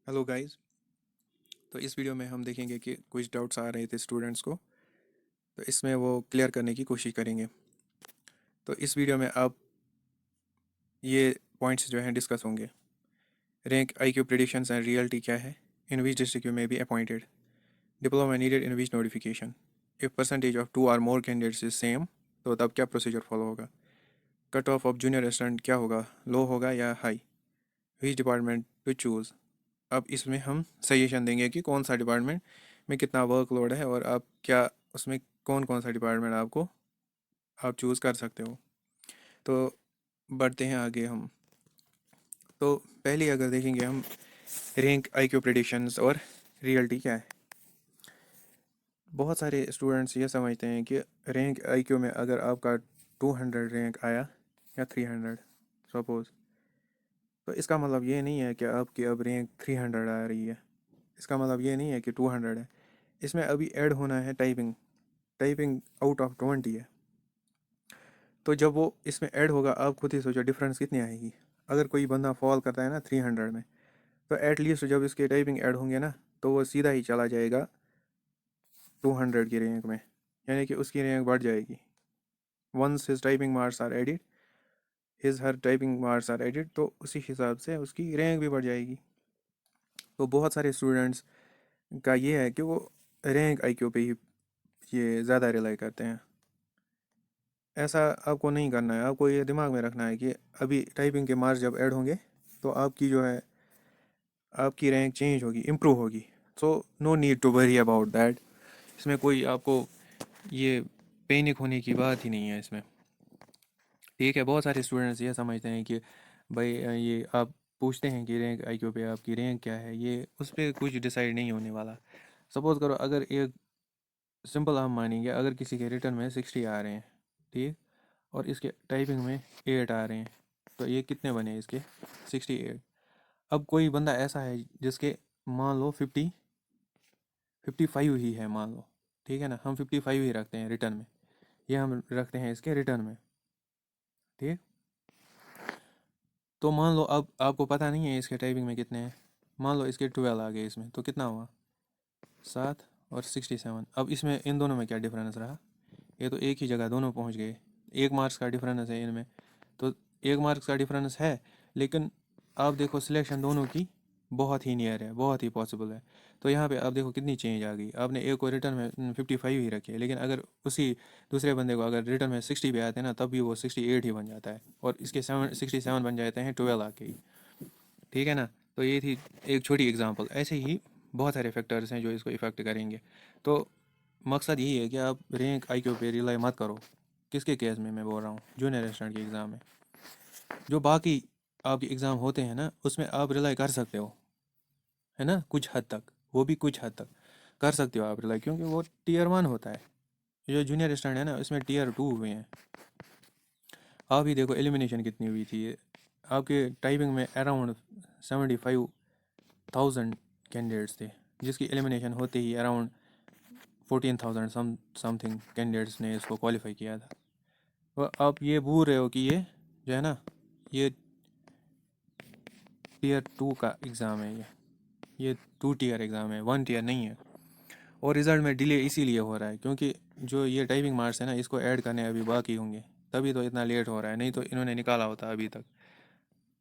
Hello guys. तो इस video में हम देखेंगे कि कुछ डाउट्स आ रहे थे स्टूडेंट्स को, तो इसमें वो क्लियर करने की कोशिश करेंगे। तो इस वीडियो में आप ये पॉइंट्स जो हैं डिस्कस होंगे। Rank IQ predictions and reality क्या है, in which district you may be appointed, diploma needed in which notification, if percentage of two or more candidates is same तो तब क्या प्रोसीजर फॉलो होगा, कट ऑफ जूनियर रेस्टोरेंट क्या होगा, low होगा या high, which department to choose. अब इसमें हम सजेशन देंगे कि कौन सा डिपार्टमेंट में कितना वर्कलोड है और आप क्या उसमें कौन कौन सा डिपार्टमेंट आपको आप चूज़ कर सकते हो। तो बढ़ते हैं आगे हम। तो पहले अगर देखेंगे हम रैंक आईक्यू प्रेडिक्शंस और रियलिटी क्या है। बहुत सारे स्टूडेंट्स ये समझते हैं कि रैंक आईक्यू में अगर आपका 200 रैंक आया या 300 सपोज, तो इसका मतलब ये नहीं है कि आपकी अब रैंक 300 आ रही है। इसका मतलब ये नहीं है कि 200 है। इसमें अभी ऐड होना है टाइपिंग। टाइपिंग आउट ऑफ 20 है। तो जब वो इसमें ऐड होगा आप खुद ही सोचो डिफरेंस कितनी आएगी। अगर कोई बंदा फॉल करता है ना 300 में, तो एटलीस्ट जब इसके टाइपिंग ऐड होंगे ना, तो वो सीधा ही चला जाएगा 200 की रैंक में, यानी कि उसकी रैंक बढ़ जाएगी। Once his typing marks are added, his her typing marks are added, तो उसी हिसाब से उसकी रैंक भी बढ़ जाएगी। तो बहुत सारे स्टूडेंट्स का ये है कि वो रैंक आईक्यू पे ही ये ज़्यादा रिलाई करते हैं। ऐसा आपको नहीं करना है। आपको ये दिमाग में रखना है कि अभी टाइपिंग के मार्क्स जब ऐड होंगे तो आपकी जो है आपकी रैंक चेंज होगी, इम्प्रूव होगी। So no need to worry about that. इसमें कोई आपको ये पैनिक होने की बात ही नहीं है इसमें। ठीक है, बहुत सारे स्टूडेंट्स ये समझते हैं कि भाई ये आप पूछते हैं कि रैंक आईक्यू पे आपकी रैंक क्या है, ये उस पर कुछ डिसाइड नहीं होने वाला। सपोज़ करो अगर एक सिंपल हम मानेंगे, अगर किसी के रिटर्न में 60 आ रहे हैं, ठीक, और इसके टाइपिंग में 8 आ रहे हैं, तो ये कितने बने इसके 68। अब कोई बंदा ऐसा है जिसके मान लो 55 ही है मान लो, ठीक है ना, हम 55 ही रखते हैं रिटर्न में, ये हम रखते हैं इसके रिटर्न में, ठीक। तो मान लो अब आपको पता नहीं है इसके टाइपिंग में कितने हैं। मान लो इसके 12 आ गए इसमें, तो कितना हुआ 7 और 67। अब इसमें इन दोनों में क्या डिफरेंस रहा, ये तो एक ही जगह दोनों पहुंच गए। एक मार्क्स का डिफरेंस है इनमें, तो एक मार्क्स का डिफरेंस है, लेकिन आप देखो सिलेक्शन दोनों की बहुत ही नियर है, बहुत ही पॉसिबल है। तो यहाँ पे आप देखो कितनी चेंज आ गई। आपने एक को रिटर्न में 55 ही रखी है, लेकिन अगर उसी दूसरे बंदे को अगर रिटर्न में 60 भी आते हैं ना, तब भी वो 68 ही बन जाता है, और इसके 67 बन जाते हैं 12 आके ही। ठीक है ना। तो ये थी एक छोटी एग्जांपल। ऐसे ही बहुत सारे फैक्टर्स हैं जो इसको इफ़ेक्ट करेंगे। तो मकसद यही है कि आप रैंक आईक्यू पे रिलाई मत करो। किसके केस में मैं बोल रहा हूँ, जूनियर रेजिस्ट्रेंट के एग्ज़ाम में। जो बाकी आपके एग्ज़ाम होते हैं ना, उसमें आप रिलाई कर सकते हो, है ना, कुछ हद तक। वो भी कुछ हद तक कर सकते हो आप रिलाई, क्योंकि वो टीयर 1 होता है। जो जूनियर रेजिस्ट्रेंट है ना, इसमें टीयर 2 हुए हैं। आप ही देखो एलिमिनेशन कितनी हुई थी। आपके टाइपिंग में अराउंड 75,000 कैंडिडेट्स थे, जिसकी एलिमिनेशन होते ही अराउंड 14,000 समथिंग कैंडिडेट्स ने इसको क्वालिफाई किया था। और आप ये भूल रहे हो कि ये जो है ना, ये टीयर 2 का एग्ज़ाम है। ये 2 टीयर एग्ज़ाम है, 1 टीयर नहीं है। और रिज़ल्ट में डिले इसीलिए हो रहा है क्योंकि जो ये टाइपिंग मार्क्स है ना, इसको ऐड करने अभी बाकी होंगे, तभी तो इतना लेट हो रहा है, नहीं तो इन्होंने निकाला होता अभी तक।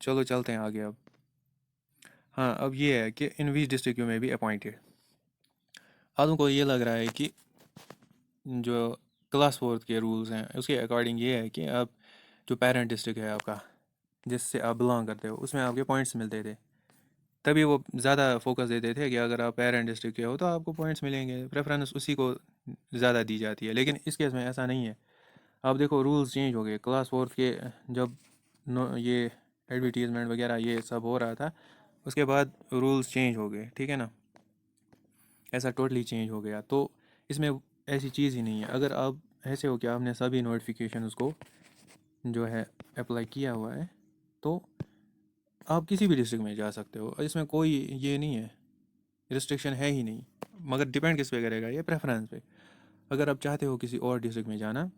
चलो चलते हैं आगे अब। हाँ, अब ये है कि इन विच डिस्ट्रिक्ट यू में बी अपॉइंटेड। आदमी को ये लग रहा है कि जो क्लास 4 के रूल्स हैं उसके अकॉर्डिंग ये है कि आप जो पेरेंट डिस्ट्रिक्ट है आपका, जिससे आप बिलोंग करते हो, उसमें आपके पॉइंट्स मिलते थे। तभी वो ज़्यादा फोकस देते थे कि अगर आप पेरेंट डिस्ट्रिक्ट के हो तो आपको पॉइंट्स मिलेंगे, प्रेफरेंस उसी को ज़्यादा दी जाती है। लेकिन इस केस में ऐसा नहीं है। आप देखो रूल्स चेंज हो गए क्लास 4 के। जब ये एडवर्टीज़मेंट वगैरह ये सब हो रहा था, उसके बाद रूल्स चेंज हो गए, ठीक है ना। ऐसा टोटली चेंज हो गया। तो इसमें ऐसी चीज़ ही नहीं है। अगर आप ऐसे हो कि आपने सभी नोटिफिकेशन उसको जो है अप्लाई किया हुआ है, तो आप किसी भी डिस्ट्रिक्ट में जा सकते हो। इसमें कोई ये नहीं है, रिस्ट्रिक्शन है ही नहीं। मगर डिपेंड किस पे करेगा, ये प्रेफरेंस पे। अगर आप चाहते हो किसी और डिस्ट्रिक्ट में जाना,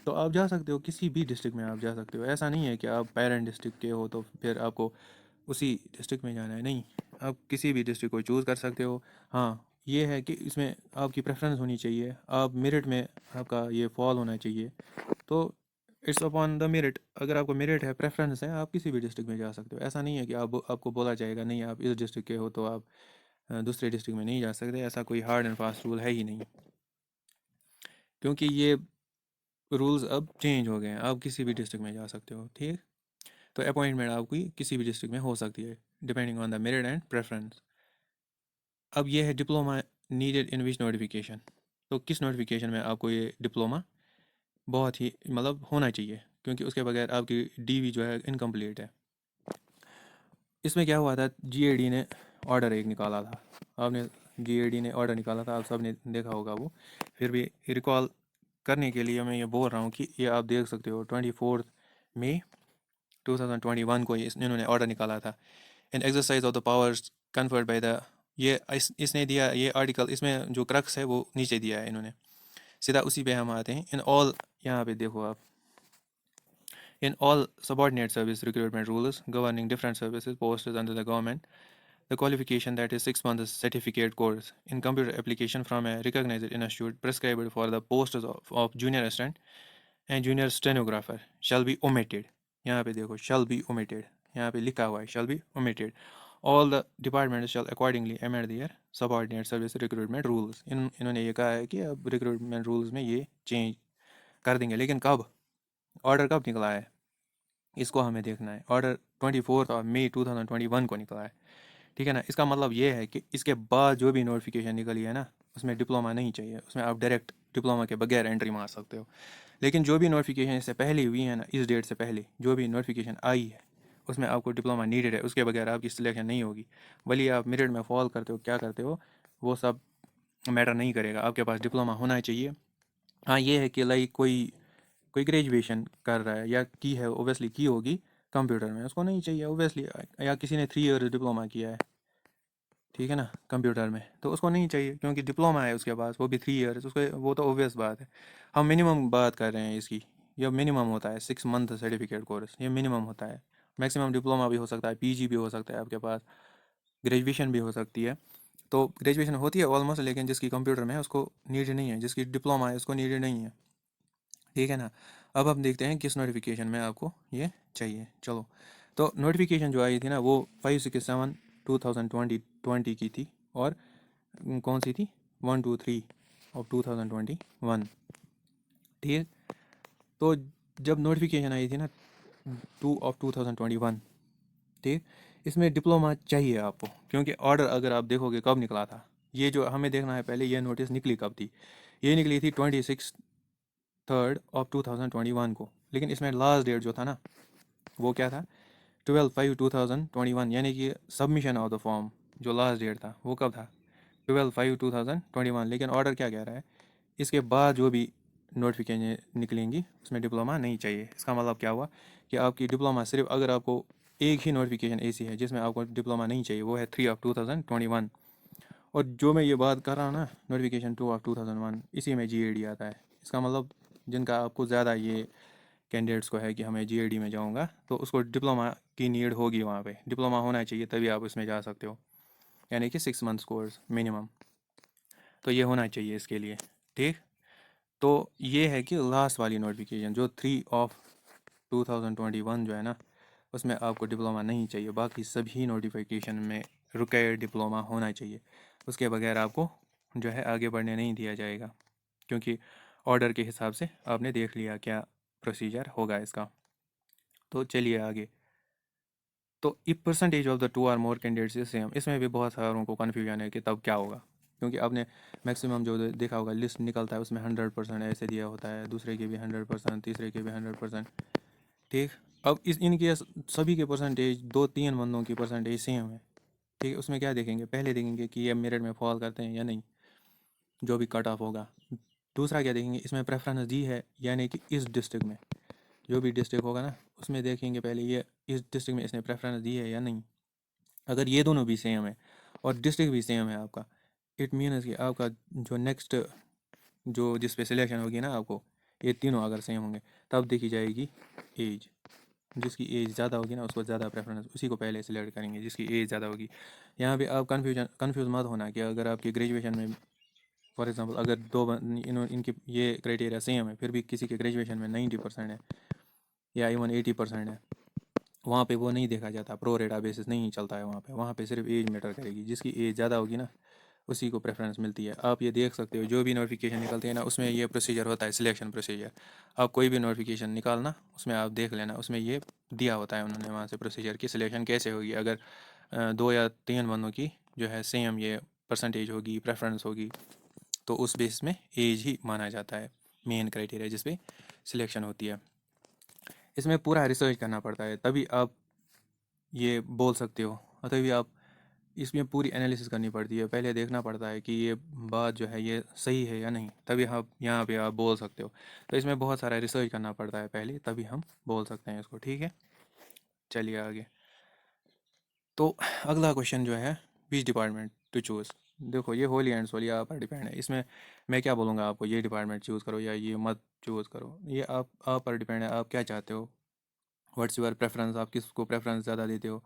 तो आप जा सकते हो, किसी भी डिस्ट्रिक्ट में आप जा सकते हो। ऐसा नहीं है कि आप पेरेंट डिस्ट्रिक्ट के हो तो फिर आपको उसी डिस्ट्रिक्ट में जाना है, नहीं। आप किसी भी डिस्ट्रिक्ट को चूज़ कर सकते हो। हाँ, ये है कि इसमें आपकी प्रेफरेंस होनी चाहिए, आप मेरिट में आपका ये फॉल होना चाहिए। तो इट्स अपॉन द मेरिट, अगर आपको मेरिट है, प्रेफरेंस है, आप किसी भी डिस्ट्रिक्ट में जा सकते हो। ऐसा नहीं है कि आपको बोला जाएगा नहीं आप इस डिस्ट्रिक्ट के हो तो आप दूसरे डिस्ट्रिक्ट में नहीं जा सकते। ऐसा कोई हार्ड एंड फास्ट रूल है ही नहीं, क्योंकि ये रूल्स अब चेंज हो गए हैं, आप किसी भी डिस्ट्रिक्ट में जा सकते हो। ठीक, तो अपॉइंटमेंट आपकी किसी भी डिस्ट्रिक्ट में हो सकती है depending on the merit and preference. अब ये है diploma needed in which notification. तो किस नोटिफिकेशन में आपको ये डिप्लोमा बहुत ही मतलब होना चाहिए, क्योंकि उसके बगैर आपकी डीवी जो है इनकम्प्लीट है। इसमें क्या हुआ था, जीएडी ने ऑर्डर एक निकाला था, आपने जीएडी ने ऑर्डर निकाला था, आप सब ने देखा होगा वो। फिर भी रिकॉल करने के लिए मैं ये बोल रहा हूँ कि ये आप देख सकते हो 24 मई 2021 को इन्होंने ऑर्डर निकाला था। In exercise of the powers conferred by the, ये इसने दिया ये आर्टिकल, इसमें जो क्रक्स है वो नीचे दिया है इन्होंने, सीधा उसी पे हम आते हैं। इन ऑल, यहाँ पे देखो आप, in all subordinate service recruitment rules governing different services posts under the government, the qualification that is 6 months certificate course in computer application from a recognized institute prescribed for the posts of junior assistant and junior stenographer shall be omitted। यहाँ पे देखो shall be omitted, यहाँ पे लिखा हुआ है shall be omitted। All the departments shall accordingly amend their subordinate service recruitment rules। इन्होंने ये कहा है कि अब recruitment rules में ये चेंज कर देंगे, लेकिन कब, ऑर्डर कब निकला है इसको हमें देखना है। ऑर्डर 24 मई 2021 को निकला है, ठीक है ना। इसका मतलब ये है कि इसके बाद जो भी नोटिफिकेशन निकली है ना, उसमें डिप्लोमा नहीं चाहिए, उसमें आप डायरेक्ट डिप्लोमा के बगैर एंट्री मार सकते हो। लेकिन जो भी नोटिफिकेशन इससे पहले हुई है ना, इस डेट से पहले जो भी नोटिफिकेशन आई है उसमें आपको डिप्लोमा नीडेड है, उसके बगैर आपकी सिलेक्शन नहीं होगी। भले आप मेरिट में फॉल करते हो, क्या करते हो, वो सब मैटर नहीं करेगा, आपके पास डिप्लोमा होना चाहिए। हाँ, ये है कि लाइक कोई कोई ग्रेजुएशन कर रहा है या की है, ओबियसली की होगी कंप्यूटर में, उसको नहीं चाहिए ओबियसली। या किसी ने 3 ईयर डिप्लोमा किया है, ठीक है ना, कंप्यूटर में, तो उसको नहीं चाहिए क्योंकि डिप्लोमा है उसके पास, वो भी 3 ईयर्स, उसको वो तो ऑब्वियस बात है। हम मिनिमम बात कर रहे हैं इसकी, ये मिनिमम होता है 6 मंथ सर्टिफिकेट कोर्स, ये मिनिमम होता है। मैक्सिमम डिप्लोमा भी हो सकता है, पीजी भी हो सकता है आपके पास, ग्रेजुएशन भी हो सकती है। तो ग्रेजुएशन होती है ऑलमोस्ट, लेकिन जिसकी कंप्यूटर में है उसको नीड नहीं है, जिसकी डिप्लोमा है उसको नीड नहीं है, ठीक है ना। अब हम देखते हैं किस नोटिफिकेशन में आपको ये चाहिए। चलो, तो नोटिफिकेशन जो आई थी ना, वो 567/2020 की थी, और कौन सी थी, 123/2021, ठीक है। तो जब नोटिफिकेशन आई थी ना 2/2021, ठीक, इसमें डिप्लोमा चाहिए आपको, क्योंकि ऑर्डर अगर आप देखोगे कब निकला था, ये जो हमें देखना है पहले, ये नोटिस निकली कब थी। ये निकली थी 26/3/2021 को, लेकिन इसमें लास्ट डेट जो था ना वो क्या था, 12/5/2021, यानी कि सबमिशन ऑफ द फॉर्म जो लास्ट डेट था वो कब था, 12/5/2021। लेकिन ऑर्डर क्या कह रहा है, इसके बाद जो भी नोटिफिकेशन निकलेंगी उसमें डिप्लोमा नहीं चाहिए। इसका मतलब क्या हुआ कि आपकी डिप्लोमा सिर्फ, अगर आपको एक ही नोटिफिकेशन ऐसी है जिसमें आपको डिप्लोमा नहीं चाहिए, वो है 3/2021। और जो मैं ये बात कर रहा हूँ ना, नोटिफिकेशन 2/2001, इसी में जीएडी आता है। इसका मतलब जिनका आपको ज़्यादा ये कैंडिडेट्स को है कि हमें जीएडी में जाऊँगा, तो उसको डिप्लोमा की नीड होगी, वहाँ पे डिप्लोमा होना चाहिए तभी आप इसमें जा सकते हो, यानी कि 6 मंथ्स कोर्स मिनिमम, तो ये होना चाहिए इसके लिए, ठीक। तो ये है कि लास्ट वाली नोटिफिकेशन जो 3/2021 जो है ना, उसमें आपको डिप्लोमा नहीं चाहिए, बाकी सभी नोटिफिकेशन में रिक्वायर्ड डिप्लोमा होना चाहिए, उसके बगैर आपको जो है आगे बढ़ने नहीं दिया जाएगा, क्योंकि ऑर्डर के हिसाब से आपने देख लिया क्या प्रोसीजर होगा इसका। तो चलिए आगे। तो if percentage of the 2 are more candidates is same, इसमें भी बहुत सारों को कन्फ्यूजन है कि तब क्या होगा, क्योंकि आपने मैक्सिमम जो देखा होगा लिस्ट निकलता है उसमें 100% ऐसे दिया होता है, दूसरे के भी 100%, तीसरे के भी 100%, ठीक। अब इस इनके सभी के परसेंटेज, 2-3 बंदों की परसेंटेज सेम है, ठीक है। उसमें क्या देखेंगे, पहले देखेंगे कि ये मेरिट में फॉल करते हैं या नहीं, जो भी कट ऑफ होगा। दूसरा क्या देखेंगे, इसमें प्रेफरेंस दी है, यानी कि इस डिस्ट्रिक्ट में जो भी डिस्ट्रिक्ट होगा ना, उसमें देखेंगे पहले ये इस डिस्ट्रिक्ट में इसने प्रेफरेंस दी है या नहीं। अगर ये दोनों भी सेम है और डिस्ट्रिक्ट भी सेम है आपका, इट मीन्स कि आपका जो नेक्स्ट जिस पे सिलेक्शन होगी ना आपको, ये तीनों अगर सेम होंगे, तब देखी जाएगी एज, जिसकी एज ज़्यादा होगी ना उसको ज़्यादा प्रेफरेंस, उसी को पहले सिलेक्ट करेंगे जिसकी एज ज़्यादा होगी। यहाँ पे आप कंफ्यूज मत होना कि अगर आपकी ग्रेजुएशन में फॉर एग्जांपल अगर इनकी ये क्राइटेरिया सेम है, फिर भी किसी के ग्रेजुएशन में 90% है या इवन 80% है, वहाँ पे वो नहीं देखा जाता, प्रो रेटा बेसिस नहीं चलता है वहाँ पे सिर्फ एज मैटर करेगी। जिसकी एज ज़्यादा होगी ना उसी को प्रेफरेंस मिलती है। आप ये देख सकते हो जो भी नोटिफिकेशन निकलती है ना उसमें ये प्रोसीजर होता है, सिलेक्शन प्रोसीजर। आप कोई भी नोटिफिकेशन निकालना उसमें आप देख लेना, उसमें ये दिया होता है उन्होंने वहाँ से प्रोसीजर की सिलेक्शन कैसे होगी। अगर 2 या 3 बंदों की जो है सेम ये परसेंटेज होगी, प्रेफरेंस होगी, तो उस बेस में एज ही माना जाता है मेन क्राइटेरिया जिस पे सिलेक्शन होती है। इसमें पूरा रिसर्च करना पड़ता है तभी आप ये बोल सकते हो, और तभी आप इसमें पूरी एनालिसिस करनी पड़ती है। पहले देखना पड़ता है कि ये बात जो है ये सही है या नहीं, तभी आप यहाँ पे आप बोल सकते हो। तो इसमें बहुत सारा रिसर्च करना पड़ता है पहले, तभी हम बोल सकते हैं इसको। ठीक है, चलिए आगे। तो अगला क्वेश्चन जो है, विच डिपार्टमेंट टू चूज़। देखो ये होली एंड सोली आप पर डिपेंड है। इसमें मैं क्या बोलूँगा आपको, ये डिपार्टमेंट चूज़ करो या ये मत चूज़ करो, ये आप पर डिपेंड है, आप क्या चाहते हो, व्हाट्स यूर प्रेफरेंस, आप किसको प्रेफरेंस ज़्यादा देते हो।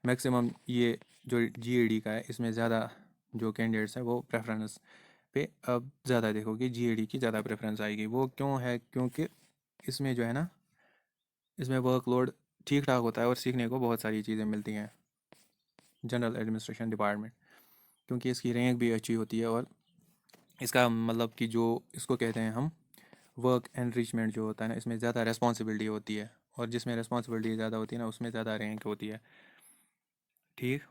मैक्सिमम ये जो जीएडी का है इसमें ज़्यादा जो कैंडिडेट्स हैं वो प्रेफरेंस पे अब ज़्यादा देखोगे, जीएडी की ज़्यादा प्रेफरेंस आएगी। वो क्यों है, क्योंकि इसमें जो है ना, इसमें वर्कलोड ठीक ठाक होता है और सीखने को बहुत सारी चीज़ें मिलती हैं जनरल एडमिनिस्ट्रेशन डिपार्टमेंट, क्योंकि इसकी रैंक भी अच्छी होती है। और इसका मतलब कि जो इसको कहते हैं हम वर्क एनरिचमेंट जो होता है ना, इसमें ज़्यादा रिस्पॉन्सिबिलिटी होती है, और जिसमें रिस्पॉन्सिबिलिटी ज़्यादा होती है ना उसमें ज़्यादा रैंक होती है। ठीक।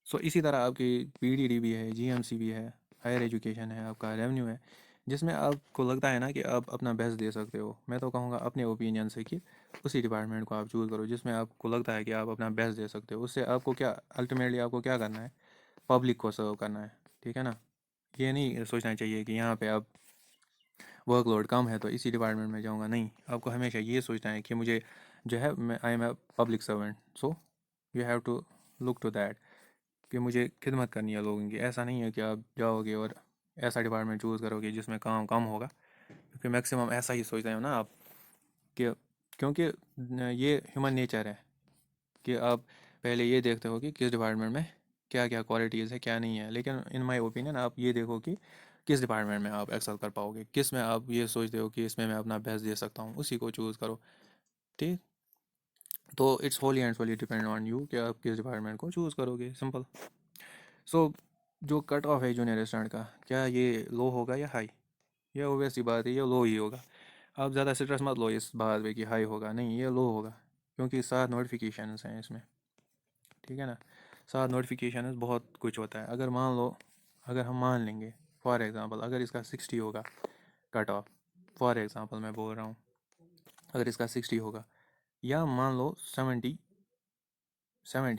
सो इसी तरह आपकी पीडीडी भी है, जीएमसी भी है, हायर एजुकेशन है, आपका रेवेन्यू है, जिसमें आपको लगता है ना कि आप अपना बेस्ट दे सकते हो। मैं तो कहूँगा अपने ओपिनियन से कि उसी डिपार्टमेंट को आप चूज़ करो जिसमें आपको लगता है कि आप अपना बेस्ट दे सकते हो। उससे आपको क्या, अल्टीमेटली आपको क्या करना है, पब्लिक को सर्व करना है। ठीक है ना, ये नहीं सोचना चाहिए कि यहाँ पे आप वर्कलोड कम है तो इसी डिपार्टमेंट में जाऊँगा। नहीं, आपको हमेशा ये सोचना है कि मुझे जो है, मैं I am a public servant, so you have to look to that कि मुझे खिदमत करनी है लोगों की। ऐसा नहीं है कि आप जाओगे और ऐसा डिपार्टमेंट चूज़ करोगे जिसमें काम कम होगा, क्योंकि मैक्सिमम ऐसा ही सोचते हो ना आप कि, क्योंकि ये ह्यूमन नेचर है कि आप पहले ये देखते हो कि किस डिपार्टमेंट में क्या क्या क्वालिटीज़ है क्या नहीं है। लेकिन इन माय ओपिनियन आप ये देखो कि किस डिपार्टमेंट में आप एक्सेल कर पाओगे, किस में आप ये सोचते हो कि इसमें मैं अपना बेस्ट दे सकता हूँ, उसी को चूज़ करो। ठीक। तो it's wholly and solely depend on you कि आप किस डिपार्टमेंट को चूज़ करोगे, सिंपल। सो जो कट ऑफ है जूनियर रेस्टोरेंट का, क्या ये लो होगा या हाई? ये ओबियस सी बात है, ये लो ही होगा। आप ज़्यादा स्ट्रेस मत लो इस बात पे कि हाई होगा, नहीं ये लो होगा, क्योंकि 7 नोटिफिकेशंस हैं इसमें। ठीक है ना, 7 नोटिफिकेशंस बहुत कुछ होता है। अगर मान लो, अगर हम मान लेंगे फॉर एग्ज़ाम्पल अगर इसका 60 होगा कट ऑफ, फॉर एग्ज़ाम्पल मैं बोल रहा हूँ, अगर इसका 60 होगा या मान लो 70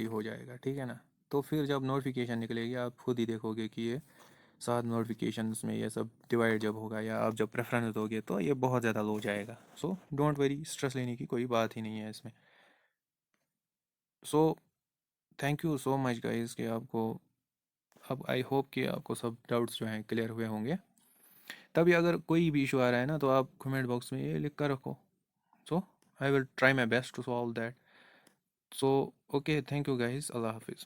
हो जाएगा, ठीक है ना, तो फिर जब नोटिफिकेशन निकलेगी आप खुद ही देखोगे कि ये 7 नोटिफिकेशंस में ये सब डिवाइड जब होगा या आप जब प्रेफरेंस दोगे तो ये बहुत ज़्यादा लो जाएगा। सो डोंट वरी, स्ट्रेस लेने की कोई बात ही नहीं है इसमें। So thank you so much guys कि आपको, अब आई होप कि आपको सब डाउट्स जो हैं क्लियर हुए होंगे। तभी अगर कोई भी इशू आ रहा है ना तो आप कमेंट बॉक्स में ये लिख कर रखो। So I will try my best to solve that. So okay, thank you guys, अल्लाह हाफिज़।